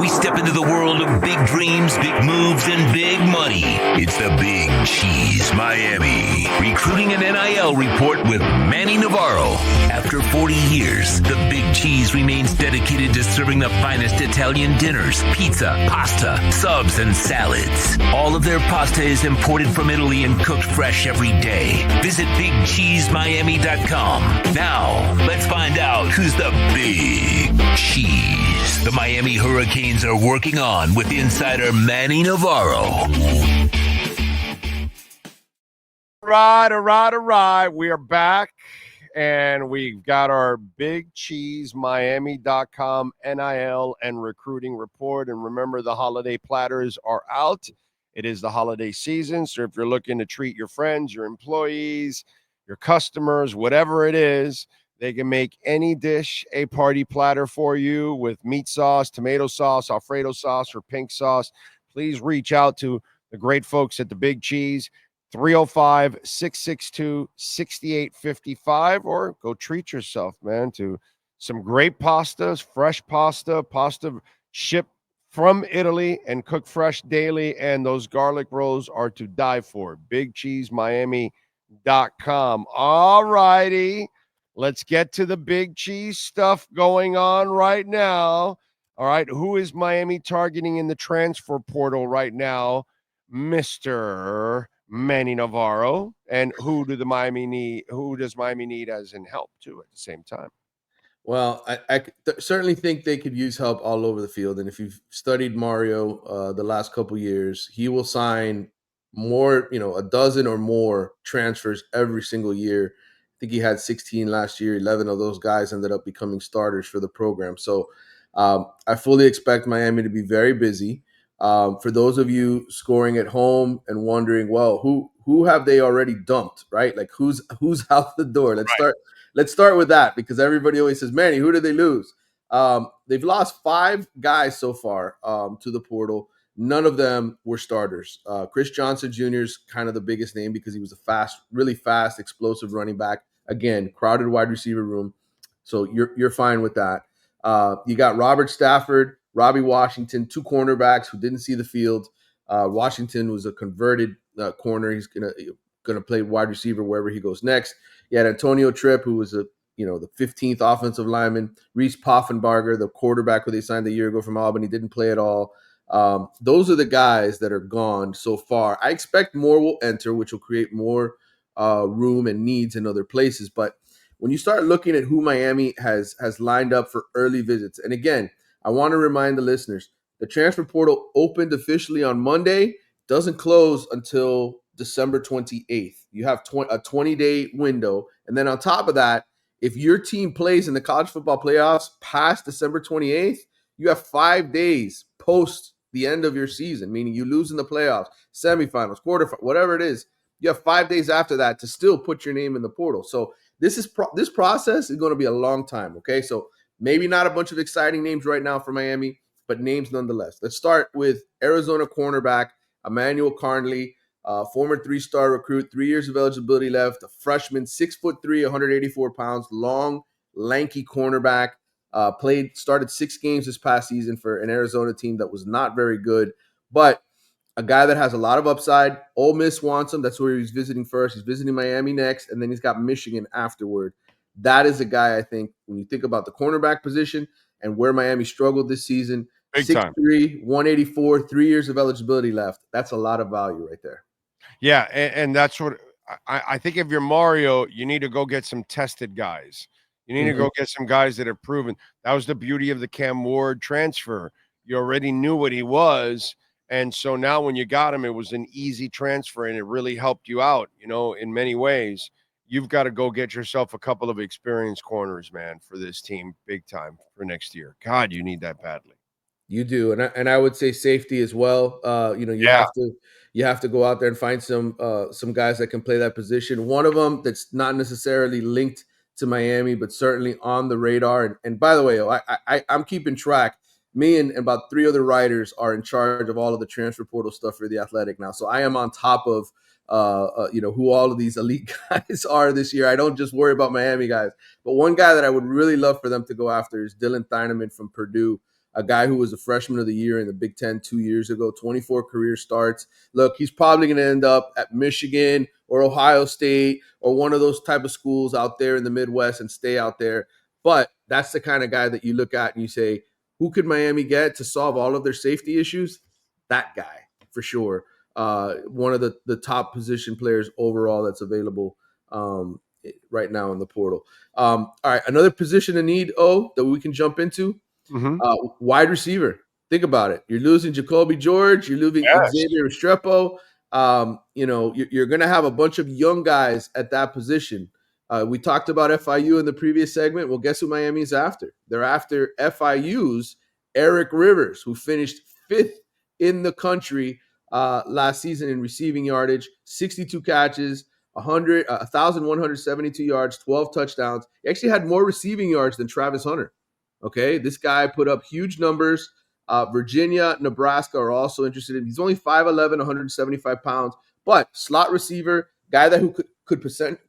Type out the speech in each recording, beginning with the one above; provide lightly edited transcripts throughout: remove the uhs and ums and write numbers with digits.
We step into the world of big dreams, big moves, and big money. It's the Big Cheese Miami Recruiting and NIL Report with Manny Navarro. After 40 years, the Big Cheese remains dedicated to serving the finest Italian dinners, pizza, pasta, subs, and salads. All of their pasta is imported from Italy and cooked fresh every day. Visit BigCheeseMiami.com. Now, let's find out who's the Big Cheese the Miami Hurricanes are working on with insider Manny Navarro. All right. We are back, and we've got our BigCheeseMiami.com NIL and recruiting report. And remember, the holiday platters are out. It is the holiday season, so if you're looking to treat your friends, your employees, your customers, whatever it is, they can make any dish a party platter for you with meat sauce, tomato sauce, Alfredo sauce, or pink sauce. Please reach out to the great folks at the Big Cheese, 305-662-6855, or go treat yourself, man, to some great pastas, fresh pasta shipped from Italy and cooked fresh daily, and those garlic rolls are to die for. BigCheeseMiami.com. All righty. Let's get to the Big Cheese stuff going on right now. All right, who is Miami targeting in the transfer portal right now? Mr. Manny Navarro. And who does Miami need as in help too at the same time? Well, I certainly think they could use help all over the field. And if you've studied Mario the last couple years, he will sign more, a dozen or more transfers every single year. I think he had 16 last year. 11 of those guys ended up becoming starters for the program. So I fully expect Miami to be very busy. For those of you scoring at home and wondering, well, who have they already dumped, right? Like who's out the door? Let's start with that, because everybody always says, Manny, who did they lose? They've lost 5 guys so far to the portal. None of them were starters. Chris Johnson Jr. is kind of the biggest name because he was a really fast, explosive running back. Again, crowded wide receiver room. So you're fine with that. You got Robert Stafford, Robbie Washington, 2 cornerbacks who didn't see the field. Washington was a converted corner. He's gonna play wide receiver wherever he goes next. You had Antonio Tripp, who was the 15th offensive lineman. Reese Poffenbarger, the quarterback who they signed a year ago from Albany, didn't play at all. Those are the guys that are gone so far. I expect more will enter, which will create more room and needs in other places. But when you start looking at who Miami has lined up for early visits, and again, I want to remind the listeners, the transfer portal opened officially on Monday, doesn't close until December 28th. You have a 20-day window. And then on top of that, if your team plays in the college football playoffs past December 28th, you have 5 days post the end of your season, meaning you lose in the playoffs, semifinals, quarterfinals, whatever it is. You have 5 days after that to still put your name in the portal. So this process is going to be a long time, okay? So maybe not a bunch of exciting names right now for Miami, but names nonetheless. Let's start with Arizona cornerback Emmanuel Carnley, former 3-star recruit, 3 years of eligibility left, a freshman, 6'3", 184 pounds, long, lanky cornerback. Started 6 games this past season for an Arizona team that was not very good, but a guy that has a lot of upside. Ole Miss wants him. That's where he's visiting first. He's visiting Miami next, and then he's got Michigan afterward. That is a guy, I think, when you think about the cornerback position and where Miami struggled this season, 6'3", 184, 3 years of eligibility left. That's a lot of value right there. Yeah, and that's what I think. If you're Mario, you need to go get some tested guys. You need to go get some guys that have proven. That was the beauty of the Cam Ward transfer. You already knew what he was, and so now when you got him, it was an easy transfer, and it really helped you out, in many ways. You've got to go get yourself a couple of experienced corners, man, for this team, big time for next year. God, you need that badly. You do, and I would say safety as well. You have to go out there and find some guys that can play that position. One of them that's not necessarily linked to Miami, but certainly on the radar. And by the way, I'm keeping track. Me and about 3 other writers are in charge of all of the transfer portal stuff for The Athletic now. So I am on top of who all of these elite guys are this year. I don't just worry about Miami guys. But one guy that I would really love for them to go after is Dylan Thieneman from Purdue. a guy who was a freshman of the year in the Big Ten 2 years ago, 24 career starts. Look, he's probably going to end up at Michigan or Ohio State or one of those type of schools out there in the Midwest and stay out there. But that's the kind of guy that you look at and you say, who could Miami get to solve all of their safety issues? That guy, for sure. One of the top position players overall that's available right now in the portal. All right, another position in need, that we can jump into, wide receiver. Think about it. You're losing Jacoby George. You're losing Xavier Restrepo. You're going to have a bunch of young guys at that position. We talked about FIU in the previous segment. Well, guess who Miami's after? They're after FIU's Eric Rivers, who finished 5th in the country last season in receiving yardage, 62 catches, 1,172 yards, 12 touchdowns. He actually had more receiving yards than Travis Hunter. Okay, this guy put up huge numbers. Virginia, Nebraska are also interested in. He's only 5'11", 175 pounds, but slot receiver, guy that who could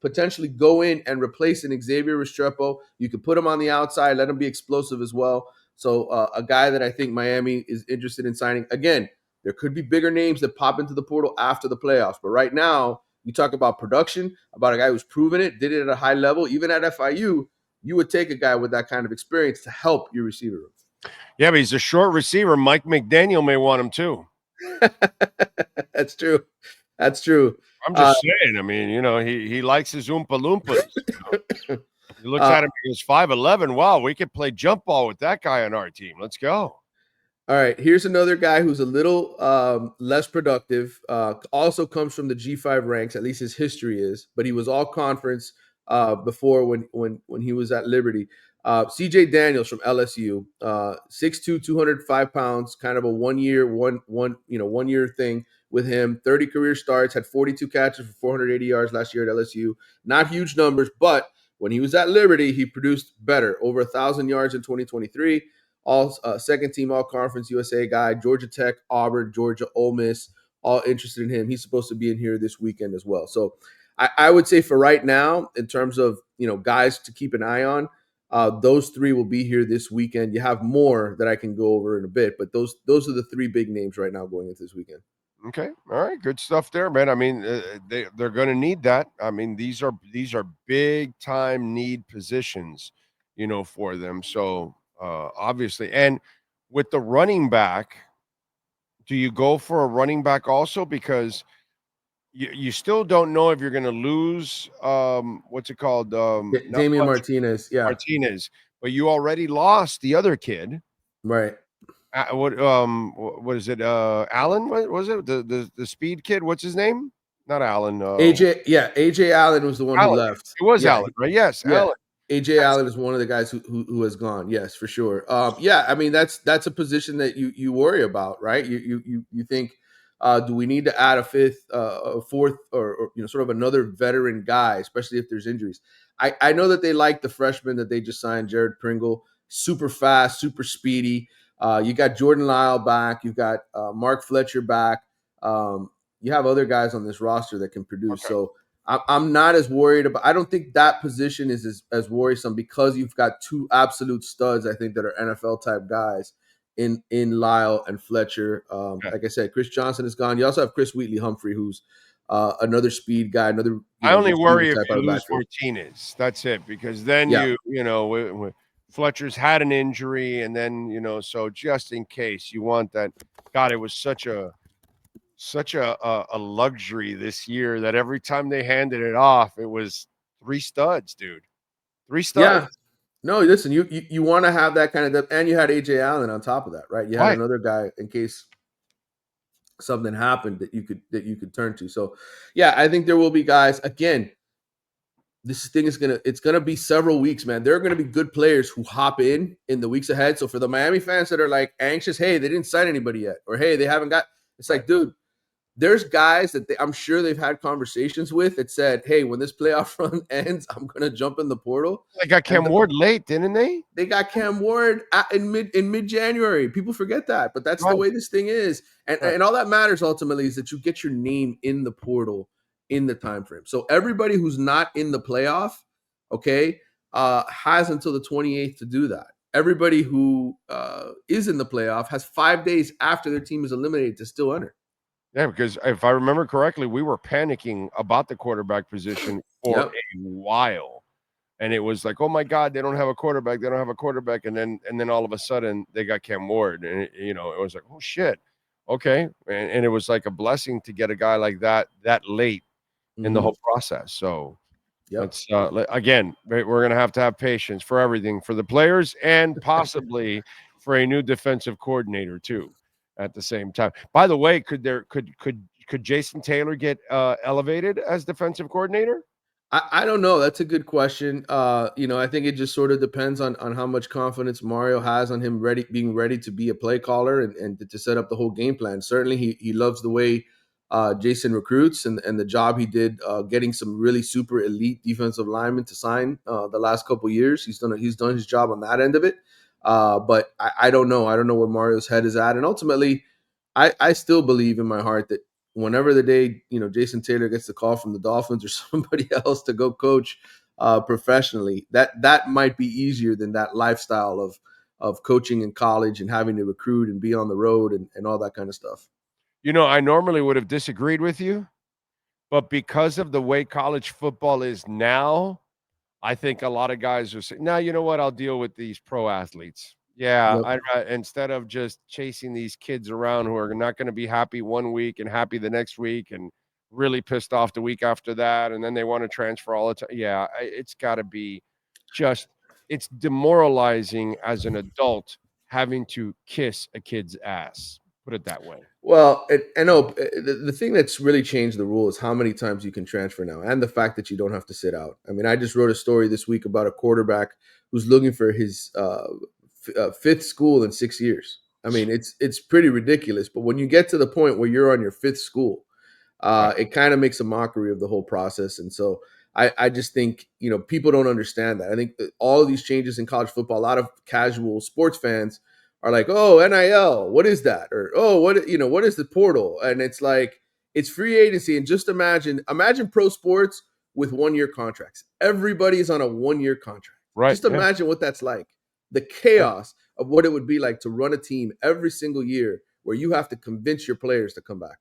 potentially go in and replace an Xavier Restrepo. You could put him on the outside, let him be explosive as well. So a guy that I think Miami is interested in signing. Again, there could be bigger names that pop into the portal after the playoffs, but right now, you talk about production, about a guy who's proven it, did it at a high level, even at FIU. You would take a guy with that kind of experience to help your receiver room. Yeah, but he's a short receiver. Mike McDaniel may want him too. That's true. That's true. I'm just saying. I mean, he likes his Oompa Loompas. He looks at him, he goes 5'11". Wow, we could play jump ball with that guy on our team. Let's go. All right, here's another guy who's a little less productive. Also comes from the G5 ranks, at least his history is, but he was all conference before when he was at Liberty. CJ Daniels from LSU, 6'2", 205 pounds, kind of a one year thing with him. 30 career starts, had 42 catches for 480 yards last year at LSU. Not huge numbers, but when he was at Liberty, he produced better, over 1,000 yards in 2023. All second team All Conference USA guy, Georgia Tech, Auburn, Georgia, Ole Miss, all interested in him. He's supposed to be in here this weekend as well. So I would say for right now, in terms of guys to keep an eye on, those three will be here this weekend. You have more that I can go over in a bit, but those are the three big names right now going into this weekend. Okay, all right, good stuff there, man. I mean, they're going to need that. I mean, these are big time need positions, for them. So obviously, and with the running back, do you go for a running back also because you still don't know if you're going to lose what's it called Damian Martinez, Martinez, but you already lost the other kid, right? What is it? Allen? What was it? The speed kid? What's his name? Not Allen. AJ Allen was the one who left. It was Allen, right? Yes, Allen. AJ Allen is one of the guys who has gone. Yes, for sure. I mean that's a position that you worry about, right? You think, do we need to add a fifth, a fourth, or sort of another veteran guy, especially if there's injuries? I know that they like the freshman that they just signed, Jared Pringle, super fast, super speedy. You got Jordan Lyle back. You've got Mark Fletcher back. You have other guys on this roster that can produce. Okay. So I'm not as worried about. I don't think that position is as worrisome because you've got two absolute studs. I think that are NFL type guys in Lyle and Fletcher. Like I said, Chris Johnson is gone. You also have Chris Wheatley-Humphrey, who's another speed guy. Another. I only worry if you lose Martinez. That's it, because then Fletcher's had an injury, and then so just in case you want that. God, it was such a luxury this year that every time they handed it off, it was 3 studs, dude. 3 studs. Yeah. No, listen, you want to have that kind of depth, and you had AJ Allen on top of that, right? You had another guy in case something happened that you could turn to. So, yeah, I think there will be guys. Again, this thing is gonna be several weeks, man. There are gonna be good players who hop in the weeks ahead. So for the Miami fans that are like anxious, hey, they didn't sign anybody yet, or hey, they haven't got. It's like, dude, there's guys that I'm sure they've had conversations with that said, hey, when this playoff run ends, I'm going to jump in the portal. They got Cam Ward late, didn't they? They got Cam Ward in mid-January. People forget that, but that's the way this thing is. And all that matters ultimately is that you get your name in the portal in the time frame. So everybody who's not in the playoff, okay, has until the 28th to do that. everybody who is in the playoff has 5 days after their team is eliminated to still enter. Yeah, because if I remember correctly, we were panicking about the quarterback position for Yep. a while. And it was like, oh my God, they don't have a quarterback. They don't have a quarterback. And then all of a sudden they got Cam Ward. And it was like, oh shit. Okay. And it was like a blessing to get a guy like that late in the Mhm. whole process. So Yep. it's again, we're going to have patience for everything, for the players and possibly for a new defensive coordinator too at the same time. By the way, could Jason Taylor get elevated as defensive coordinator? I don't know. That's a good question. I think it just sort of depends on how much confidence Mario has on him being ready to be a play caller and to set up the whole game plan. Certainly, he loves the way Jason recruits and the job he did getting some really super elite defensive linemen to sign the last couple years. He's done his job on that end of it. But I don't know. I don't know where Mario's head is at, and ultimately, I still believe in my heart that whenever the day Jason Taylor gets the call from the Dolphins or somebody else to go coach professionally, that might be easier than that lifestyle of coaching in college and having to recruit and be on the road and all that kind of stuff. I normally would have disagreed with you, but because of the way college football is now, I think a lot of guys are saying, "No, you know what? I'll deal with these pro athletes." Yeah, Yep. instead of just chasing these kids around who are not going to be happy one week and happy the next week and really pissed off the week after that, and then they want to transfer all the time. Yeah, it's got to be it's demoralizing as an adult having to kiss a kid's ass. Put it that way. Well, I know the thing that's really changed the rule is how many times you can transfer now, and the fact that you don't have to sit out. I mean, I just wrote a story this week about a quarterback who's looking for his fifth school in 6 years. I mean, it's pretty ridiculous. But when you get to the point where you're on your fifth school, Right. it kind of makes a mockery of the whole process. And so I just think people don't understand that. I think that all of these changes in college football, a lot of casual sports fans are like, oh, NIL, what is that? Or oh, what is the portal? And it's like it's free agency. And just imagine pro sports with 1-year contracts. Everybody's on a 1-year contract. Right. Just Yeah. imagine what that's like. The Yeah. chaos of what it would be like to run a team every single year where you have to convince your players to come back.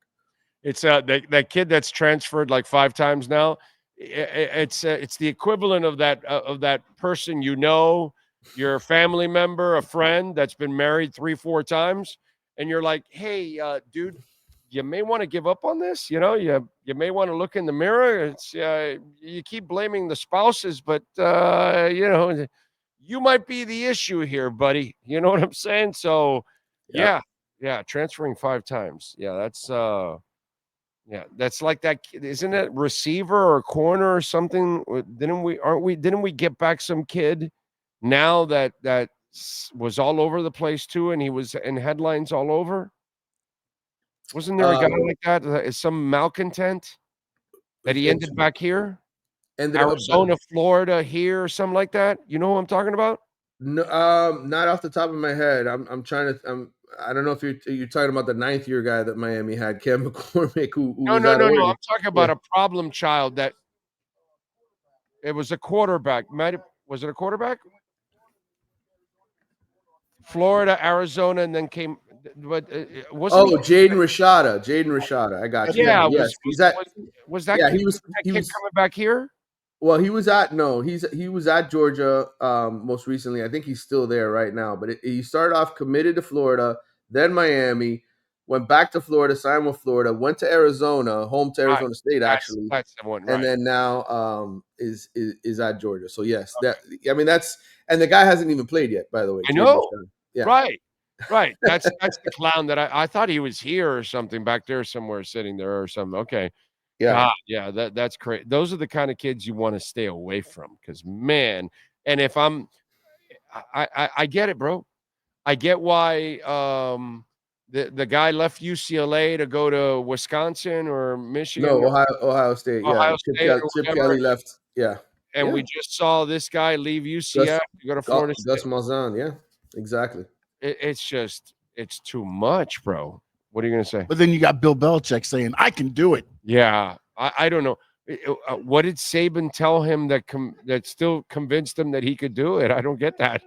It's that kid that's transferred like 5 times now. It's the equivalent of that person, your family member, a friend that's been married 3, 4 times, and you're like, "Hey, dude, you may want to give up on this. You may want to look in the mirror. It's you keep blaming the spouses, but you might be the issue here, buddy. You know what I'm saying? So, Yeah. yeah, transferring 5 times. Yeah, that's like that kid, isn't it receiver or corner or something? Didn't we get back some kid now that was all over the place too, and he was in headlines all over? Wasn't there a guy like that? Is some malcontent that he It's ended back here? ended up, Arizona, Florida, here, or something like that? You know who I'm talking about? no, not off the top of my head. I'm trying to. I don't know if you're talking about the 9th-year guy that Miami had, Cam McCormick, who No, was no, at no, no. I'm Oregon. talking Yeah. about a problem child that it was a quarterback. Was it a quarterback? Florida, Arizona, and then came, but wasn't Oh, he? Jaden Rashada. Jaden Rashada. I got you. Yeah. Yeah, Yes, he's at. was that Yeah, kid coming back here? Well, he was at no, he was at Georgia most recently. I think he's still there right now. But he started off committed to Florida, then Miami, went back to Florida, signed with Florida, went to Arizona, home to Right, Arizona State actually, that's the one, and right? then now is at Georgia. So yes, that I mean that's and the guy hasn't even played yet, by the way. I Jaden know, Rashada. Yeah. right, right. That's the clown that I thought he was here or something back there somewhere sitting there or something. Okay, Yeah. God, yeah, that's crazy. Those are the kind of kids you want to stay away from because man, and if I get it, bro. I get why the guy left UCLA to go to Wisconsin or Michigan No, or Ohio State. Yeah. Ohio State or Chip whatever, Kelly left. Yeah. and Yeah. we just saw this guy leave Gus UCF to go to Florida Gus State. Malzahn. Yeah. Exactly. It's too much, bro. What are you gonna say? But then you got Bill Belichick saying, I can do it. Yeah, I don't know. What did Saban tell him that still convinced him that he could do it? I don't get that.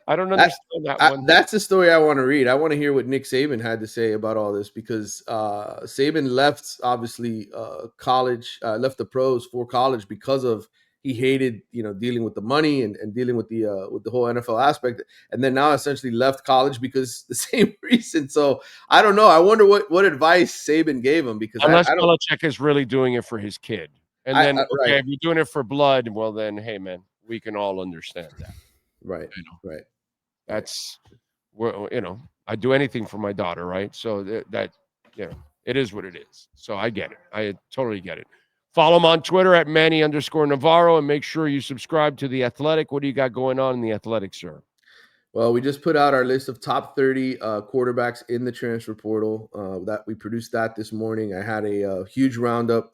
I don't understand that one. That's the story I want to read. I want to hear what Nick Saban had to say about all this, because Saban left, obviously, college, left the pros for college because of he hated, dealing with the money and dealing with the whole NFL aspect, and then now essentially left college because the same reason. So I don't know. I wonder what advice Saban gave him, because unless I don't. Belichick is really doing it for his kid, and then right. if you're doing it for blood, well then, hey man, we can all understand that. Right. Right. That's I do anything for my daughter, right? So that it is what it is. So I get it. I totally get it. Follow him on Twitter at Manny_Navarro, and make sure you subscribe to The Athletic. What do you got going on in The Athletic, sir? Well, we just put out our list of top 30 quarterbacks in the transfer portal. That we produced that this morning. I had a huge roundup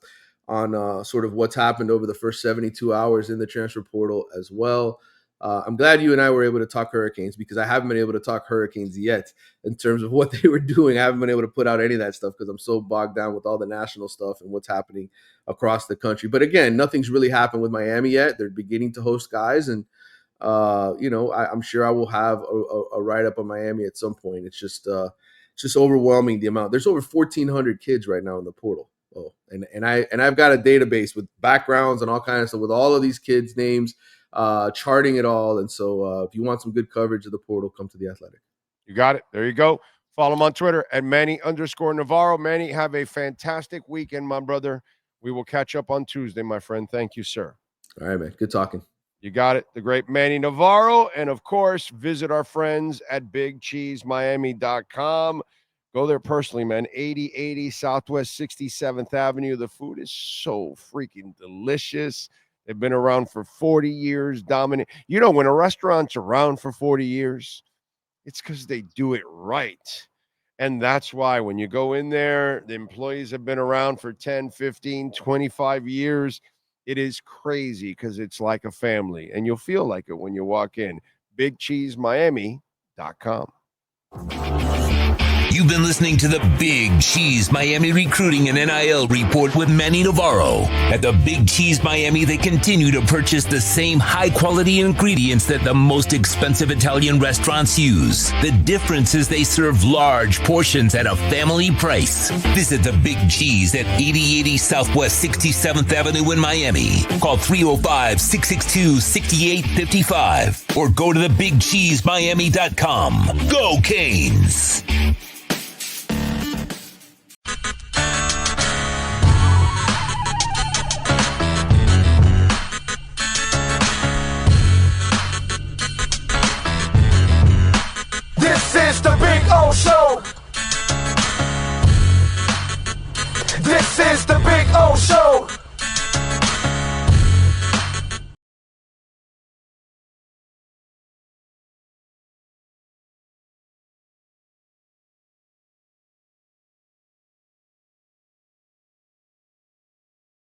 on sort of what's happened over the first 72 hours in the transfer portal as well. I'm glad you and I were able to talk Hurricanes, because I haven't been able to talk Hurricanes yet in terms of what they were doing. I haven't been able to put out any of that stuff because I'm so bogged down with all the national stuff and what's happening across the country. But again, nothing's really happened with Miami yet. They're beginning to host guys, and I'm sure I will have a write-up on Miami at some point. It's just overwhelming, the amount. There's over 1,400 kids right now in the portal. Oh, and I've got a database with backgrounds and all kinds of stuff with all of these kids' names, charting it all. And so if you want some good coverage of the portal, come to The Athletic. You got it. There you go. Follow him on Twitter at Manny_Navarro. Manny, have a fantastic weekend, my brother. We will catch up on Tuesday, my friend. Thank you, sir. All right, man. Good talking. You got it. The great Manny Navarro. And of course, visit our friends at BigCheeseMiami.com. Go there personally, man. 8080 Southwest 67th Avenue. The food is so freaking delicious. They've been around for 40 years, dominant. When a restaurant's around for 40 years, it's because they do it right. And that's why when you go in there, the employees have been around for 10, 15, 25 years. It is crazy because it's like a family, and you'll feel like it when you walk in. BigCheeseMiami.com. You've been listening to the Big Cheese Miami Recruiting and NIL Report with Manny Navarro. At the Big Cheese Miami, they continue to purchase the same high-quality ingredients that the most expensive Italian restaurants use. The difference is they serve large portions at a family price. Visit the Big Cheese at 8080 Southwest 67th Avenue in Miami. Call 305-662-6855 or go to thebigcheesemiami.com. Go Canes! This is the Big O Show. This is the Big O Show.